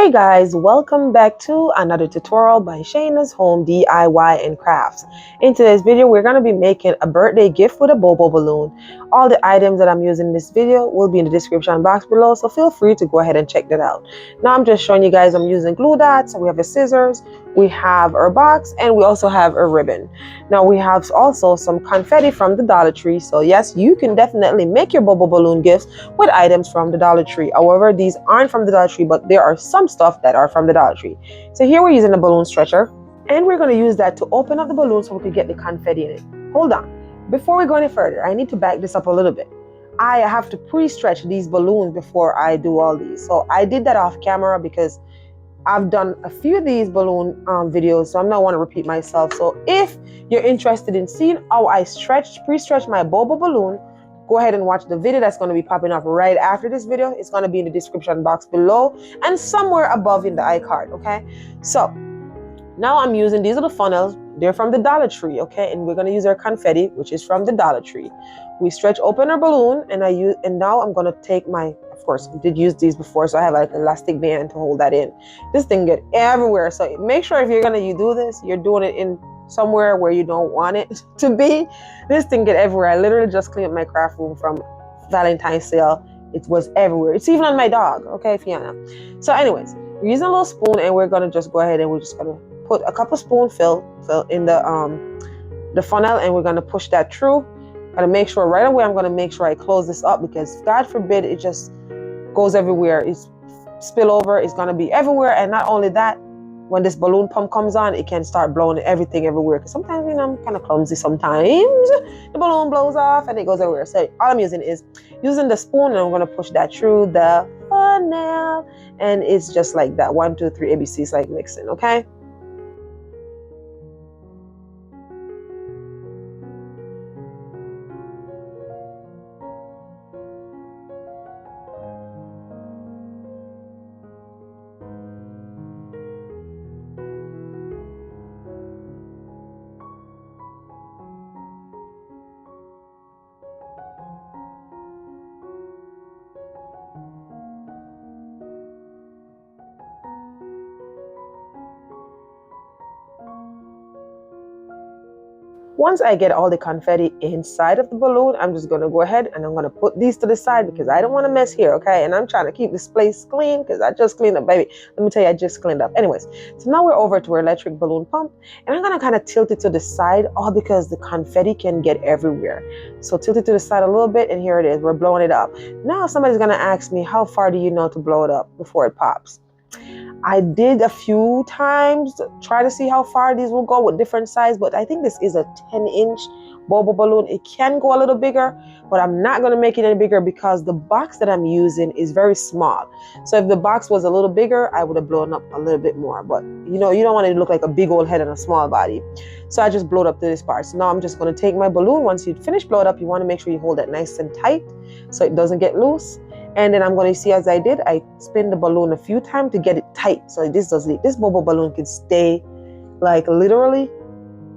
Hey guys, welcome back to another tutorial by Shayna's Home DIY and Crafts. In today's video, we're going to be making a birthday gift with a Bobo balloon. All the items that I'm using in this video will be in the description box below, so feel free to go ahead and check that out. Now I'm just showing you guys I'm using glue dots, we have a scissors, we have our box, and we also have a ribbon. Now we have also some confetti from the Dollar Tree, so yes, you can definitely make your Bobo balloon gifts with items from the Dollar Tree. However, these aren't from the Dollar Tree, but there are some stuff that are from the Dollar Tree. So here we're using a balloon stretcher, and we're going to use that to open up the balloon so we can get the confetti in it. Hold on. Before we go any further, I need to back this up a little bit. I have to pre-stretch these balloons before I do all these. So I did that off camera because I've done a few of these balloon videos, so I'm not want to repeat myself. So if you're interested in seeing how I pre-stretch my Bobo balloon, go ahead and watch the video that's going to be popping up right after this video. It's going to be in the description box below and somewhere above in the iCard, okay? So now I'm using these little funnels. They're from the Dollar Tree, okay? And we're going to use our confetti, which is from the Dollar Tree. We stretch open our balloon, and now I'm going to take my, of course, we did use these before, so I have like an elastic band to hold that in. This thing get everywhere, so make sure if you're going to do this, you're doing it in somewhere where you don't want it to be. This thing get everywhere. I literally just cleaned up my craft room from Valentine's sale. It was everywhere. It's even on my dog, okay, Fiona. So anyways, we're using a little spoon, and we're gonna just go ahead and we're just gonna put a couple spoon fill in the funnel, and we're gonna push that through. Gotta make sure right away. I'm gonna make sure I close this up because God forbid it just goes everywhere. It's spill over. It's gonna be everywhere, and not only that, when this balloon pump comes on, it can start blowing everything everywhere. Because sometimes, you know, I'm kind of clumsy sometimes. The balloon blows off and it goes everywhere. So all I'm using is using the spoon, and I'm going to push that through the funnel. And it's just like that. 1, 2, 3 ABCs like mixing, okay? Once I get all the confetti inside of the balloon, I'm just going to go ahead and I'm going to put these to the side because I don't want to mess here, okay? And I'm trying to keep this place clean because I just cleaned up, baby. Let me tell you, I just cleaned up. Anyways, so now we're over to our electric balloon pump, and I'm going to kind of tilt it to the side, all because the confetti can get everywhere. So tilt it to the side a little bit, and here it is. We're blowing it up. Now somebody's going to ask me, how far do you know to blow it up before it pops? I did a few times to try to see how far these will go with different size, but I think this is a 10-inch Bobo balloon. It can go a little bigger, but I'm not going to make it any bigger because the box that I'm using is very small. So if the box was a little bigger, I would have blown up a little bit more. But you know, you don't want it to look like a big old head and a small body. So I just blowed up to this part. So now I'm just going to take my balloon. Once you finish blow it up, you want to make sure you hold it nice and tight so it doesn't get loose. And then I'm going to see, as I did, I spin the balloon a few times to get it tight. So this Bobo balloon can stay like literally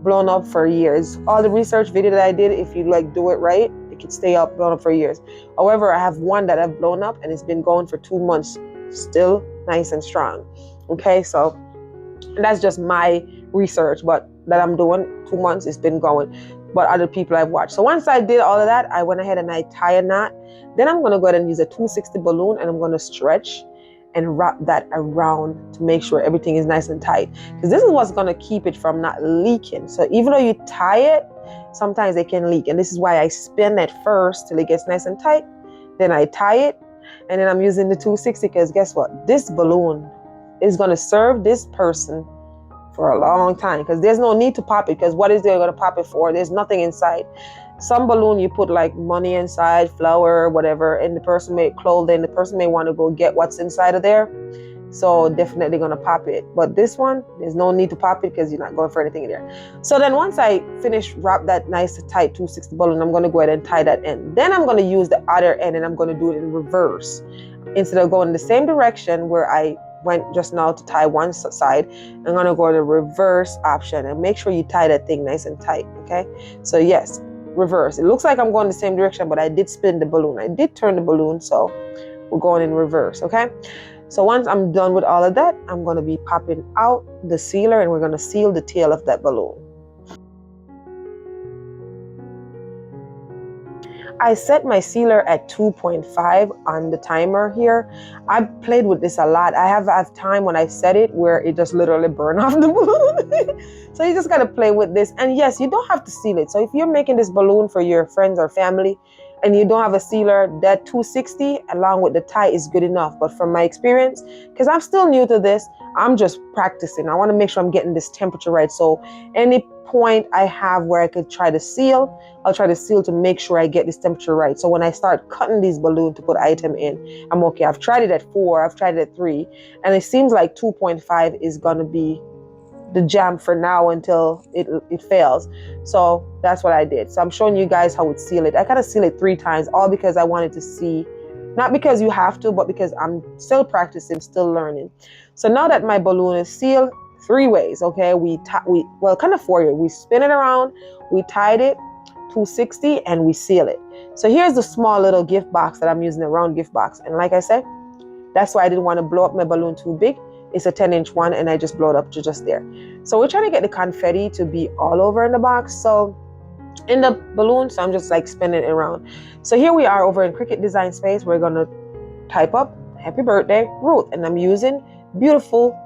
blown up for years. All the research video that I did, if you like do it right, it can stay up blown up for years. However, I have one that I've blown up and it's been going for 2 months, still nice and strong. Okay, so that's just my research, but that I'm doing 2 months, it's been going. But other people I've watched. So once I did all of that, I went ahead and I tie a knot. Then I'm going to go ahead and use a 260 balloon, and I'm going to stretch and wrap that around to make sure everything is nice and tight. Because this is what's going to keep it from not leaking. So even though you tie it, sometimes it can leak. And this is why I spin it first till it gets nice and tight. Then I tie it, and then I'm using the 260 because guess what? This balloon is going to serve this person for a long time, because there's no need to pop it, because what is they going to pop it for? There's nothing inside. Some balloon you put like money inside, flour, whatever, and the person may clothing, the person may want to go get what's inside of there, so definitely going to pop it. But this one, there's no need to pop it because you're not going for anything in there. So then once I finish wrap that nice tight 260 balloon, I'm going to go ahead and tie that end. Then I'm going to use the other end, and I'm going to do it in reverse. Instead of going the same direction where I went just now to tie one side, I'm going to go to the reverse option, and make sure you tie that thing nice and tight, okay? So yes, reverse. It looks like I'm going the same direction, but I did spin the balloon. I did turn the balloon, so we're going in reverse, okay? So once I'm done with all of that, I'm going to be popping out the sealer and we're going to seal the tail of that balloon. I set my sealer at 2.5 on the timer here. I've played with this a lot. I have time when I set it where it just literally burned off the balloon. So you just got to play with this. And yes, you don't have to seal it. So if you're making this balloon for your friends or family and you don't have a sealer, that 260 along with the tie is good enough. But from my experience, because I'm still new to this, I'm just practicing. I want to make sure I'm getting this temperature right. So any point I have where I could try to seal, I'll try to seal to make sure I get this temperature right. So when I start cutting these balloons to put item in, I'm okay. I've tried it at 4, I've tried it at 3, and it seems like 2.5 is gonna be the jam for now until it fails. So that's what I did. So I'm showing you guys how it seal it. I gotta seal it 3 times, all because I wanted to see, not because you have to, but because I'm still practicing, still learning. So now that my balloon is sealed, 3 ways, okay? Well, kind of 4 here. We spin it around, we tied it, 260, and we seal it. So here's the small little gift box that I'm using, a round gift box. And like I said, that's why I didn't want to blow up my balloon too big. It's a 10-inch one, and I just blow it up to just there. So we're trying to get the confetti to be all over in the box. So in the balloon, so I'm just like spinning it around. So here we are over in Cricut Design Space. We're going to type up happy birthday, Ruth. And I'm using beautiful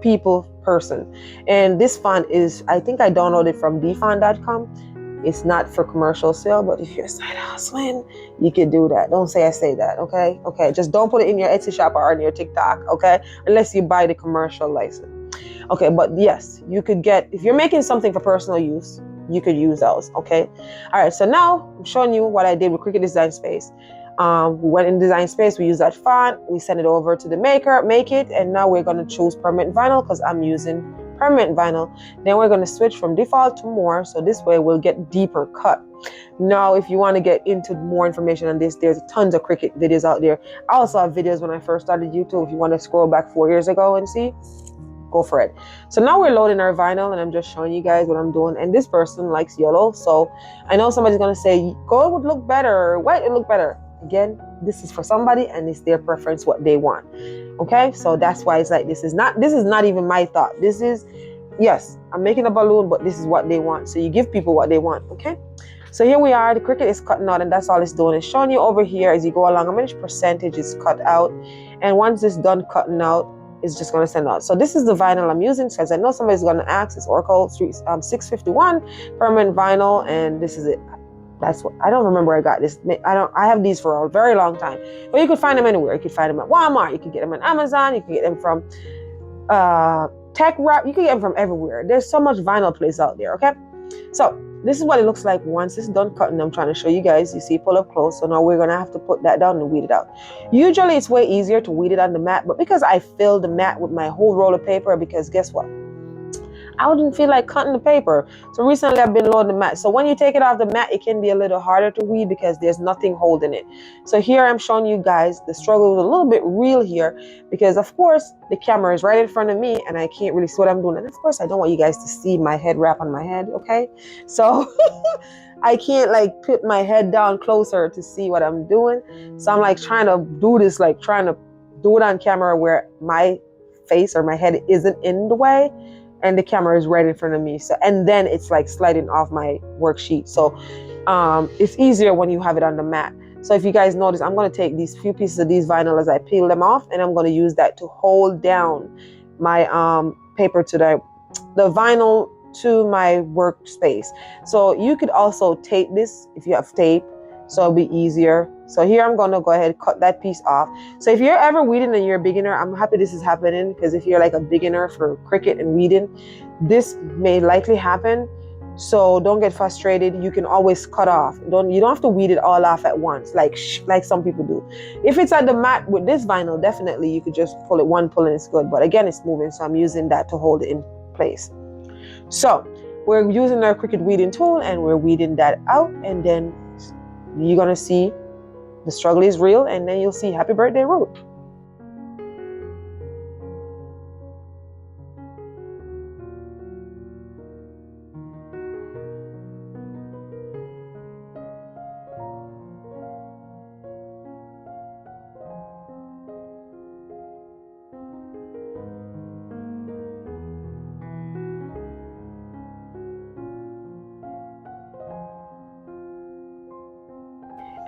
people person. And this font is, I think I downloaded it from dfont.com. It's not for commercial sale, but if you're side hustling, you can do that. Don't say I say that, okay? Okay, just don't put it in your Etsy shop or on your TikTok, okay? Unless you buy the commercial license. Okay, but yes, you could get, if you're making something for personal use, you could use those, okay? All right, so now I'm showing you what I did with Cricut Design Space. We went in Design Space, we use that font, we send it over to the maker, make it, and now we're going to choose permanent vinyl because I'm using permanent vinyl. Then we're going to switch from default to more, so this way we'll get deeper cut. Now, if you want to get into more information on this, there's tons of Cricut videos out there. I also have videos when I first started YouTube. If you want to scroll back 4 years ago and see, go for it. So now we're loading our vinyl, and I'm just showing you guys what I'm doing. And this person likes yellow, so I know somebody's going to say gold would look better, or white would look better. Again, this is for somebody and it's their preference, what they want. Okay, so that's why it's like this is not even my thought. This is, yes, I'm making a balloon, but this is what they want. So you give people what they want. Okay, so here we are. The Cricut is cutting out, and that's all it's doing. It's showing you over here as you go along how much percentage is cut out, and once it's done cutting out, it's just going to send out. So this is the vinyl I'm using because I know somebody's going to ask. It's Oracle 651 permanent vinyl, and this is it. That's what, I don't remember where I got this. I have these for a very long time, but you could find them anywhere. You could find them at Walmart. You could get them on Amazon. You could get them from Tech Wrap. You can get them from everywhere. There's so much vinyl place out there. Okay, so this is what it looks like once it's done cutting. I'm trying to show you guys. You see, pull up close. So now we're gonna have to put that down and weed it out. Usually it's way easier to weed it on the mat, but because I filled the mat with my whole roll of paper, because guess what? I wouldn't feel like cutting the paper. So recently I've been loading the mat. So when you take it off the mat, it can be a little harder to weed because there's nothing holding it. So here I'm showing you guys the struggle is a little bit real here because of course the camera is right in front of me and I can't really see what I'm doing. And of course I don't want you guys to see my head wrap on my head, okay? So I can't like put my head down closer to see what I'm doing. So I'm like trying to do this, like trying to do it on camera where my face or my head isn't in the way. And the camera is right in front of me. So, and then it's like sliding off my worksheet. So it's easier when you have it on the mat. So if you guys notice, I'm going to take these few pieces of these vinyl as I peel them off, and I'm going to use that to hold down my paper to the vinyl to my workspace. So you could also tape this if you have tape, so it'll be easier. So here I'm going to go ahead and cut that piece off. So if you're ever weeding and you're a beginner, I'm happy this is happening, because if you're like a beginner for Cricut and weeding, this may likely happen. So don't get frustrated. You can always cut off. You don't have to weed it all off at once, like some people do. If it's at the mat with this vinyl, definitely you could just pull it one pull and it's good. But again, it's moving, so I'm using that to hold it in place. So we're using our Cricut weeding tool and we're weeding that out, and then you're gonna see the struggle is real, and then you'll see happy birthday, Ruth.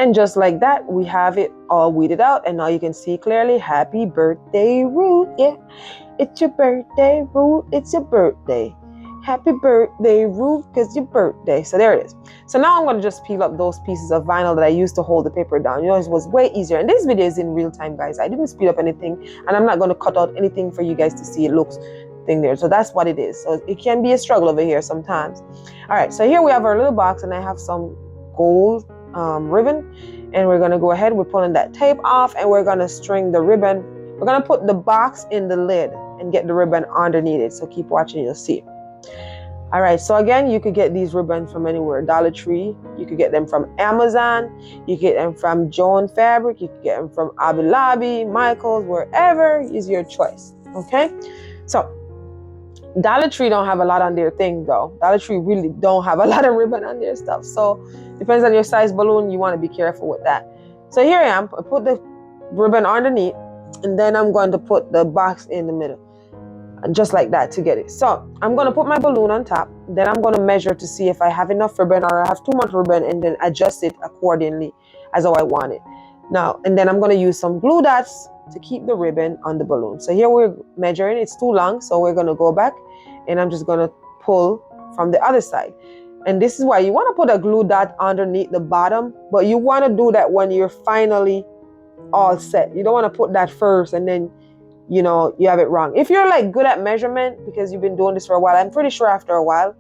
And just like that, we have it all weeded out. And now you can see clearly, happy birthday, Ruth. Yeah, it's your birthday, Ruth. It's your birthday. Happy birthday, Ruth, because your birthday. So there it is. So now I'm going to just peel up those pieces of vinyl that I used to hold the paper down. You know, it was way easier. And this video is in real time, guys. I didn't speed up anything, and I'm not going to cut out anything for you guys to see. It looks thing there. So that's what it is. So it can be a struggle over here sometimes. All right, so here we have our little box, and I have some gold ribbon, and we're going to go ahead. We're pulling that tape off, and we're going to string the ribbon. We're going to put the box in the lid and get the ribbon underneath it. So keep watching, you'll see. All right, so again, you could get these ribbons from anywhere. Dollar Tree, you could get them from Amazon, you could get them from Joan Fabric, you could get them from Hobby Lobby, Michael's, wherever is your choice, okay? So Dollar Tree don't have a lot on their thing though. Dollar Tree really don't have a lot of ribbon on their stuff. So depends on your size balloon, you want to be careful with that. So here I am, I put the ribbon underneath, and then I'm going to put the box in the middle. Just like that to get it. So I'm going to put my balloon on top. Then I'm going to measure to see if I have enough ribbon or I have too much ribbon, and then adjust it accordingly as how I want it. Now, and then I'm going to use some glue dots to keep the ribbon on the balloon. So here we're measuring. It's too long, so we're going to go back, and I'm just going to pull from the other side. And this is why you want to put a glue dot underneath the bottom, but you want to do that when you're finally all set. You don't want to put that first and then, you know, you have it wrong. If you're like good at measurement because you've been doing this for a while, I'm pretty sure after a while,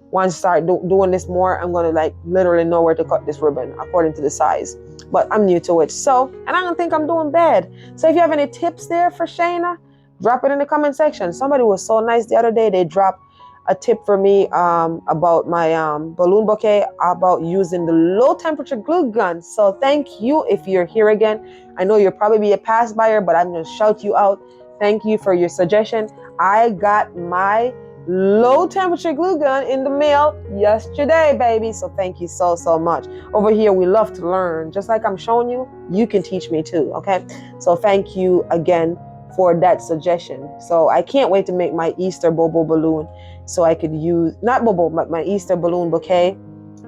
once I start doing this more, I'm going to like literally know where to cut this ribbon according to the size. But I'm new to it. So, and I don't think I'm doing bad. So if you have any tips there for Shayna, drop it in the comment section. Somebody was so nice the other day. They dropped a tip for me about my balloon bouquet, about using the low temperature glue gun. So thank you if you're here again. I know you'll probably be a past buyer, but I'm going to shout you out. Thank you for your suggestion. I got my low temperature glue gun in the mail yesterday, baby. So thank you so much. Over here, we love to learn. Just like I'm showing you, you can teach me too, okay? So thank you again for that suggestion. So I can't wait to make my Easter Bobo balloon, so I could use, not Bobo, but my Easter balloon bouquet,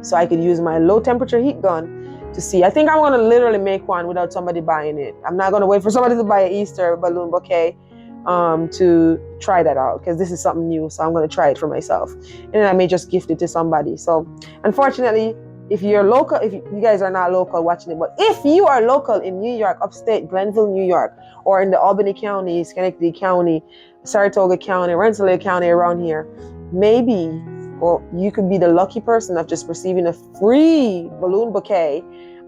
so I could use my low temperature heat gun to see. I think I'm going to literally make one without somebody buying it. I'm not going to wait for somebody to buy an Easter balloon bouquet to try that out, because this is something new. So I'm going to try it for myself, and then I may just gift it to somebody. So unfortunately, if you're local, if you guys are not local watching it, but if you are local in New York, upstate, Glenville, New York, or in the Albany County, Schenectady County, Saratoga County, Rensselaer County around here, maybe, well, you could be the lucky person of just receiving a free balloon bouquet,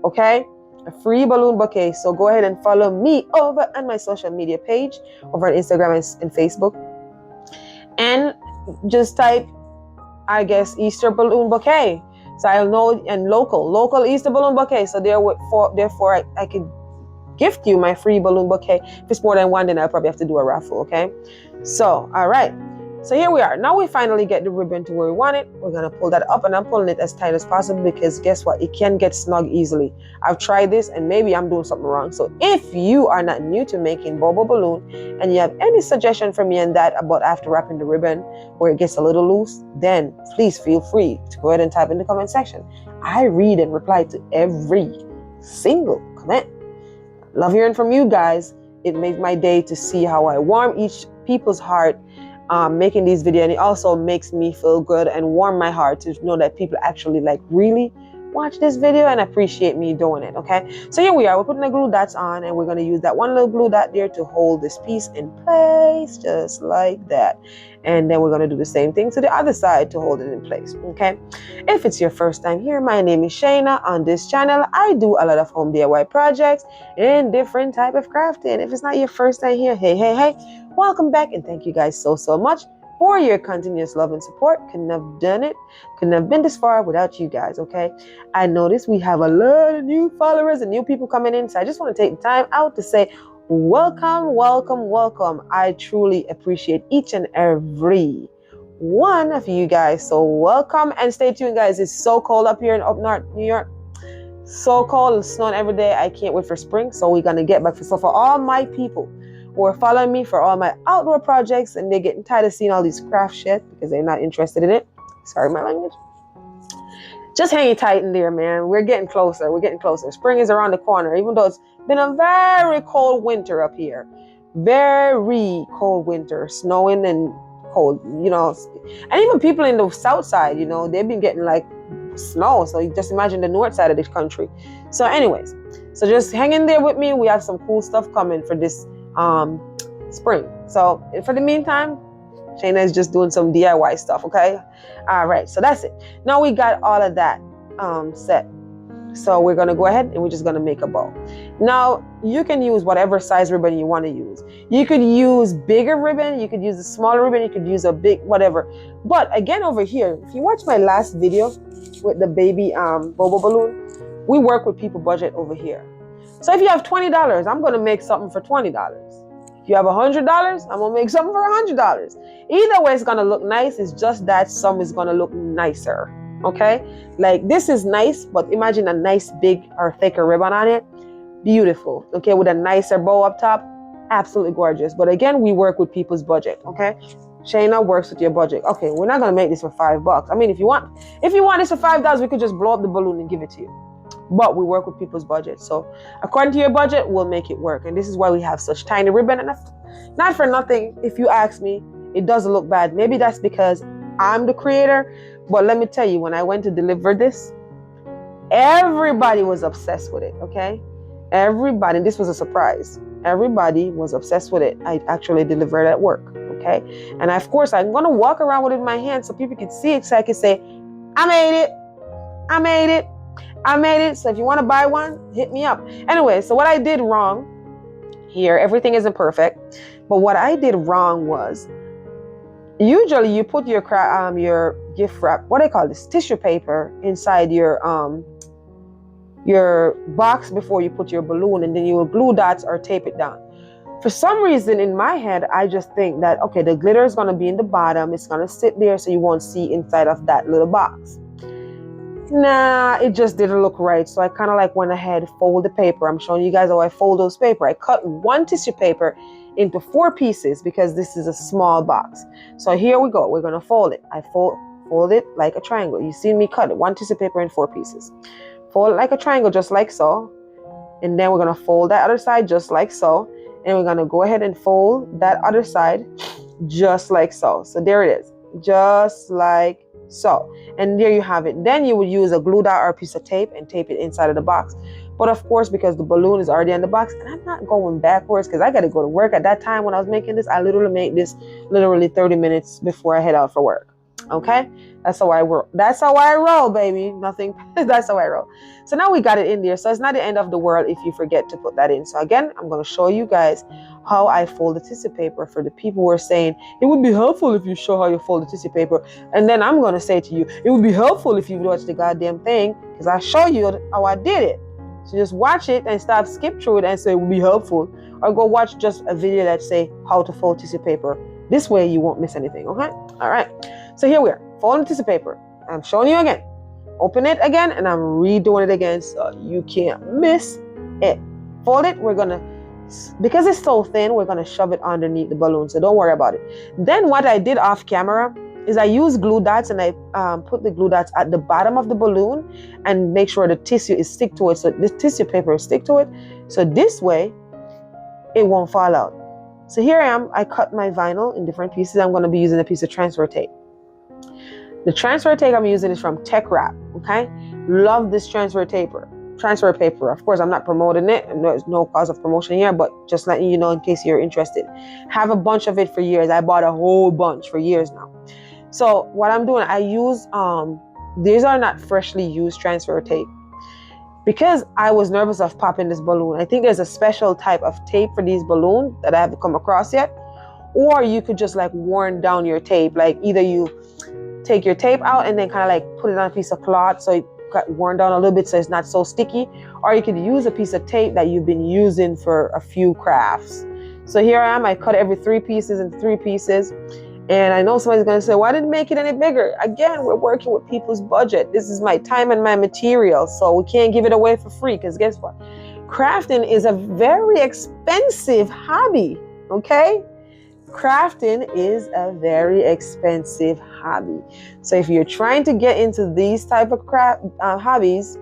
okay? A free balloon bouquet. So go ahead and follow me over on my social media page, over on Instagram and Facebook, and just type, I guess, Easter balloon bouquet. So I'll know, and local Easter balloon bouquet. So therefore I could gift you my free balloon bouquet. If it's more than one, then I'll probably have to do a raffle, okay? So, all right. So here we are. Now we finally get the ribbon to where we want it. We're going to pull that up, and I'm pulling it as tight as possible because guess what? It can get snug easily. I've tried this and maybe I'm doing something wrong. So if you are not new to making Bobo balloon and you have any suggestion for me on that about after wrapping the ribbon where it gets a little loose, then please feel free to go ahead and type in the comment section. I read and reply to every single comment. Love hearing from you guys. It makes my day to see how I warm each people's heart making these videos, and it also makes me feel good and warm my heart to know that people actually like really watch this video and appreciate me doing it, okay? So here we are, we're putting the glue dots on, and we're going to use that one little glue dot there to hold this piece in place, just like that. And then we're going to do the same thing to the other side to hold it in place, okay? If it's your first time here, my name is Shayna. On this channel, I do a lot of home DIY projects and different type of crafting. If it's not your first time here, hey, welcome back, and thank you guys so much for your continuous love and support. Couldn't have done it, couldn't have been this far without you guys, okay? I noticed we have a lot of new followers and new people coming in, so I just want to take the time out to say welcome. I truly appreciate each and every one of you guys, so welcome, and stay tuned, guys. It's so cold up here in up north New York. So cold, it's snowing every day. I can't wait for spring, so we're gonna get back. So for all my people who are following me for all my outdoor projects and they're getting tired of seeing all these craft shit because they're not interested in it, sorry my language, just hang it tight in there, man. We're getting closer. We're getting closer. Spring is around the corner, even though it's been a very cold winter up here. Very cold winter, snowing and cold, you know. And even people in the south side, you know, they've been getting like snow. So you just imagine the north side of this country. So anyways, so just hang in there with me. We have some cool stuff coming for this spring. So for the meantime, Shayna is just doing some DIY stuff, okay? All right, so that's it. Now we got all of that set. So we're gonna go ahead and we're just gonna make a bow. Now you can use whatever size ribbon you want to use. You could use bigger ribbon, you could use a smaller ribbon, you could use a big whatever. But again, over here, if you watch my last video with the baby bobo balloon, we work with people budget over here. So if you have $20, I'm gonna make something for $20. If you have $100, I'm gonna make something for $100. Either way, it's gonna look nice. It's just that some is gonna look nicer. Okay, like this is nice, but imagine a nice big or thicker ribbon on it. Beautiful. Okay, with a nicer bow up top. Absolutely gorgeous. But again, we work with people's budget. Okay, Shayna works with your budget. Okay, we're not gonna make this for $5. I mean, if you want this for $5, we could just blow up the balloon and give it to you. But we work with people's budget. So according to your budget, we'll make it work. And this is why we have such tiny ribbon. And not for nothing, if you ask me, it doesn't look bad. Maybe that's because I'm the creator. But let me tell you, when I went to deliver this, everybody was obsessed with it, okay? Everybody, this was a surprise. Everybody was obsessed with it. I actually delivered at work, okay? And of course, I'm going to walk around with it in my hand so people can see it, so I can say, I made it. I made it. I made it. So if you want to buy one, hit me up. Anyway, so what I did wrong here, everything isn't perfect, but what I did wrong was, usually you put your gift wrap, what I call this, tissue paper inside your box before you put your balloon, and then you will glue dots or tape it down. For some reason in my head, I just think that, okay, the glitter is going to be in the bottom. It's going to sit there so you won't see inside of that little box. Nah, it just didn't look right. So I kind of like went ahead, fold the paper. I'm showing you guys how I fold those paper. I cut one tissue paper into 4 pieces because this is a small box. So here we go. We're going to fold it. I fold it like a triangle. You see me cut it. One tissue paper in 4 pieces. Fold it like a triangle, just like so. And then we're going to fold that other side just like so. And we're going to go ahead and fold that other side just like so. So there it is. Just like so. And there you have it. Then you would use a glue dot or a piece of tape and tape it inside of the box. But of course, because the balloon is already in the box, and I'm not going backwards because I got to go to work. At that time when I was making this, I literally made this 30 minutes before I head out for work. Okay? That's how I roll. That's how I roll, baby. Nothing. That's how I roll. So now we got it in there. So it's not the end of the world if you forget to put that in. So again, I'm going to show you guys how I fold the tissue paper. For the people who are saying, it would be helpful if you show how you fold the tissue paper. And then I'm going to say to you, it would be helpful if you watch the goddamn thing, because I show you how I did it. So just watch it and stop, skip through it and say it would be helpful. Or go watch just a video that say how to fold tissue paper. This way you won't miss anything, okay? All right. So here we are. Folding tissue paper. I'm showing you again. Open it again and I'm redoing it again so you can't miss it. Fold it. We're going to, because it's so thin, we're going to shove it underneath the balloon. So don't worry about it. Then what I did off camera is I used glue dots and I put the glue dots at the bottom of the balloon and make sure the tissue is stick to it. So the tissue paper is stick to it. So this way it won't fall out. So here I am. I cut my vinyl in different pieces. I'm going to be using a piece of transfer tape. The transfer tape I'm using is from Tech Wrap. Okay. Love this transfer paper. Of course, I'm not promoting it, and there's no cause of promotion here, but just letting you know in case you're interested. Have a bunch of it for years. I bought a whole bunch for years now. So what I'm doing, I use, these are not freshly used transfer tape because I was nervous of popping this balloon. I think there's a special type of tape for these balloons that I haven't come across yet. Or you could just like worn down your tape. Like either you take your tape out and then kind of like put it on a piece of cloth so it got worn down a little bit so it's not so sticky. Or you could use a piece of tape that you've been using for a few crafts. So here I am. I cut every 3 pieces into 3 pieces. And I know somebody's going to say, why didn't make it any bigger? Again, we're working with people's budget. This is my time and my material. So we can't give it away for free because guess what? Crafting is a very expensive hobby. Okay? crafting is a very expensive hobby. So if you're trying to get into these type of craft hobbies,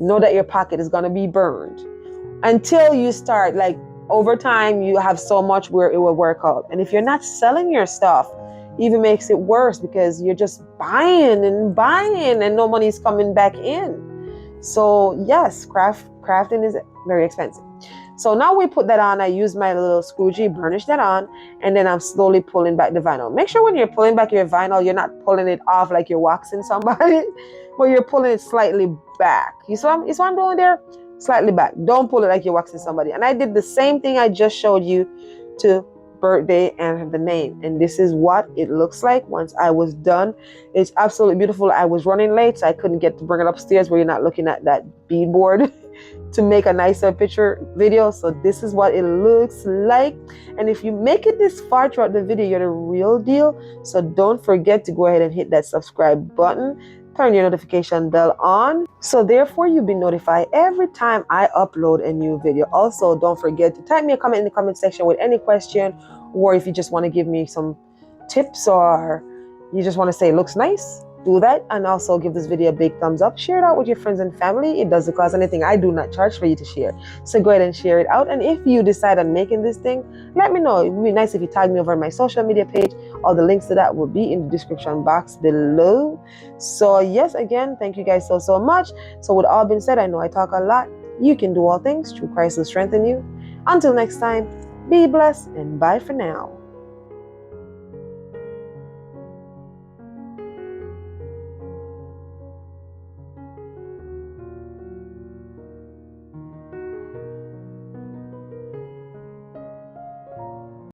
know that your pocket is going to be burned until you start. Like over time, you have so much where it will work out. And if you're not selling your stuff, even makes it worse because you're just buying and buying and no money's coming back in. So yes, crafting is very expensive. So now we put that on. I use my little squeegee, burnish that on, and then I'm slowly pulling back the vinyl. Make sure when you're pulling back your vinyl, you're not pulling it off like you're waxing somebody, but you're pulling it slightly back. You see what I'm doing there? Slightly back. Don't pull it like you're waxing somebody. And I did the same thing I just showed you to birthday and the name. And this is what it looks like once I was done. It's absolutely beautiful. I was running late, so I couldn't get to bring it upstairs where you're not looking at that beadboard to make a nicer picture video. So this is what it looks like. And if you make it this far throughout the video, you're the real deal. So don't forget to go ahead and hit that subscribe button. Turn your notification bell on, so therefore you'll be notified every time I upload a new video. Also, don't forget to type me a comment in the comment section with any question, or if you just want to give me some tips, or you just want to say it looks nice, do that. And also give this video a big thumbs up. Share it out with your friends and family. It doesn't cost anything. I do not charge for you to share, so go ahead and share it out. And if you decide on making this thing, let me know. It would be nice if you tag me over on my social media page. All the links to that will be in the description box below. So yes, again, thank you guys so much. So with all being said, I know I talk a lot. You can do all things through Christ who strengthens you. Until next time, be blessed and bye for now.